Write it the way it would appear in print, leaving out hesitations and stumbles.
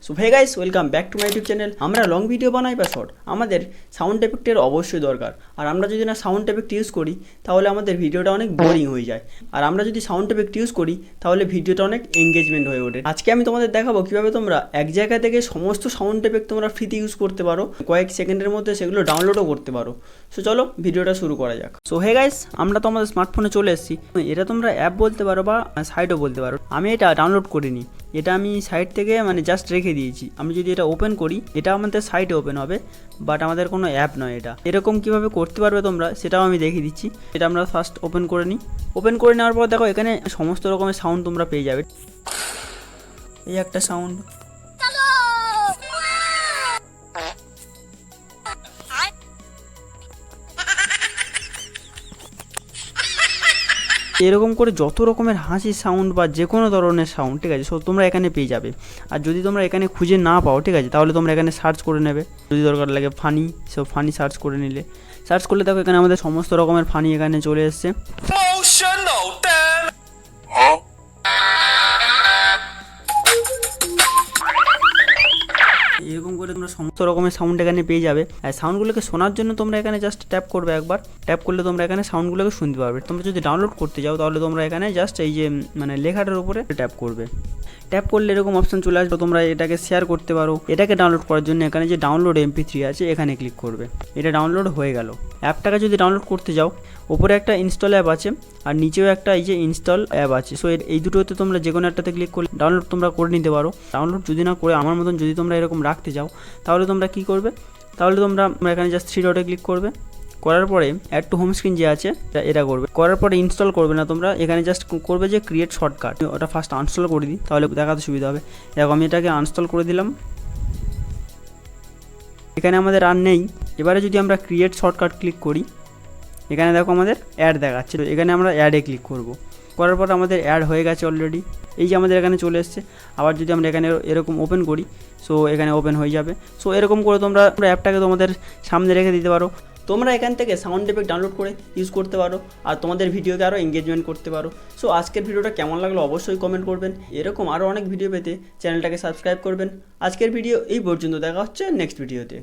So hey guys, welcome back to my YouTube channel. আমরা long video বানাই বা short, আমাদের সাউন্ড এফেক্টের অবশ্যই দরকার। আর আমরা যদি না সাউন্ড এফেক্ট ইউজ করি তাহলে আমাদের ভিডিওটা অনেক বোরিং হয়ে যায়। আর আমরা যদি সাউন্ড এফেক্ট ইউজ করি তাহলে ভিডিওটা অনেক এঙ্গেজমেন্ট হয়ে ওঠে। আজকে আমি তোমাদের দেখাবো কীভাবে তোমরা এক জায়গা থেকে সমস্ত সাউন্ড এফেক্ট তোমরা ফ্রিতে ইউজ করতে পারো, কয়েক সেকেন্ডের মধ্যে সেগুলো ডাউনলোডও করতে পারো। সো চলো ভিডিওটা শুরু করা যাক। সো হে গাইস, আমরা তো আমাদের স্মার্টফোনে চলে এসেছি। এটা তোমরা অ্যাপ বলতে পারো বা সাইটও বলতে পারো। আমি এটা ডাউনলোড করিনি, এটা আমি সাইট থেকে জাস্ট রেখে দিয়েছি। আমি যদি এটা ওপেন করি, এটা আমাদের সাইটে ওপেন হবে, বাট আমাদের কোনো অ্যাপ নয় এটা। এরকম কিভাবে করতে পারবে তোমরা সেটাও আমি দেখিয়ে দিচ্ছি। এটা আমরা ফার্স্ট ওপেন করে নিই। ওপেন করে নেওয়ার পর দেখো এখানে সমস্ত রকমের সাউন্ড তোমরা পেয়ে যাবে। এই একটা সাউন্ড, এরকম করে যত রকমের হাসির সাউন্ড বা যে কোনো ধরনের সাউন্ড, ঠিক আছে, সব তোমরা এখানে পেয়ে যাবে। আর যদি তোমরা এখানে খুঁজে না পাও, ঠিক আছে, তাহলে তোমরা এখানে সার্চ করে নেবে। যদি দরকার লাগে ফানি, সব ফানি সার্চ করে নিলে, সার্চ করলে দেখো এখানে আমাদের সমস্ত রকমের ফানি এখানে চলে এসছে। এরকম করে তোমরা সমস্ত রকমের সাউন্ড এখানে পেয়ে যাবে। আর সাউন্ডগুলোকে শোনার জন্য তোমরা এখানে জাস্ট ট্যাপ করবে একবার। ট্যাপ করলে তোমরা এখানে সাউন্ডগুলোকে শুনতে পারবে। তোমরা যদি ডাউনলোড করতে যাও তাহলে তোমরা এখানে জাস্ট এই যে লেখাটার উপরে ট্যাপ করবে। ট্যাপ করলে এরকম অপশন চলে আসবে। তোমরা এটাকে শেয়ার করতে পারো। এটাকে ডাউনলোড করার জন্য এখানে যে ডাউনলোড MP3 আছে এখানে ক্লিক করবে। এটা ডাউনলোড হয়ে গেল। অ্যাপটাকে যদি ডাউনলোড করতে যাও, ওপরে একটা ইনস্টল অ্যাপ আছে আর নিচেও একটা এই যে ইনস্টল অ্যাপ আছে। সো এই দুটোতে তোমরা যে কোনো একটাতে ক্লিক করলে ডাউনলোড তোমরা করে নিতে পারো। ডাউনলোড যদি না করে আমার মতন যদি তোমরা এরকম রাখতে যাও তাহলে তোমরা কি করবে, তাহলে তোমরা এখানে জাস্ট 3 ডটে ক্লিক করবে। করার পরে অ্যাড টু হোম স্ক্রিন যে আছে এটা করবে। করার পরে ইনস্টল করবে না তোমরা, এখানে জাস্ট করবে যে ক্রিয়েট শর্টকাট। ওটা ফার্স্ট আনস্টল করে দিই, তাহলে দেখাতে সুবিধা হবে। দেখো আমি এটাকে আনস্টল করে দিলাম। এখানে আমাদের আর নেই। এবারে যদি আমরা ক্রিয়েট শর্টকাট ক্লিক করি, এখানে দেখো আমাদের অ্যাড দেখাচ্ছে। এখানে আমরা অ্যাডে ক্লিক করব। করার পর আমাদের অ্যাড হয়ে গেছে অলরেডি। এই যে আমাদের এখানে চলে এসছে। আবার যদি আমরা এখানে এরকম ওপেন করি, সো এখানে ওপেন হয়ে যাবে। সো এরকম করে তোমরা অ্যাপটাকে তোমাদের সামনে রেখে দিতে পারো। তোমরা এখান থেকে সাউন্ড এফেক্ট ডাউনলোড করে ইউজ করতে পারো আর তোমাদের ভিডিওকে আরও এঙ্গেজমেন্ট করতে পারো। সো আজকের ভিডিওটা কেমন লাগলো অবশ্যই কমেন্ট করবেন। এরকম আরও অনেক ভিডিও পেতে চ্যানেলটাকে সাবস্ক্রাইব করবেন। আজকের ভিডিও এই পর্যন্ত, দেখা হচ্ছে নেক্সট ভিডিওতে।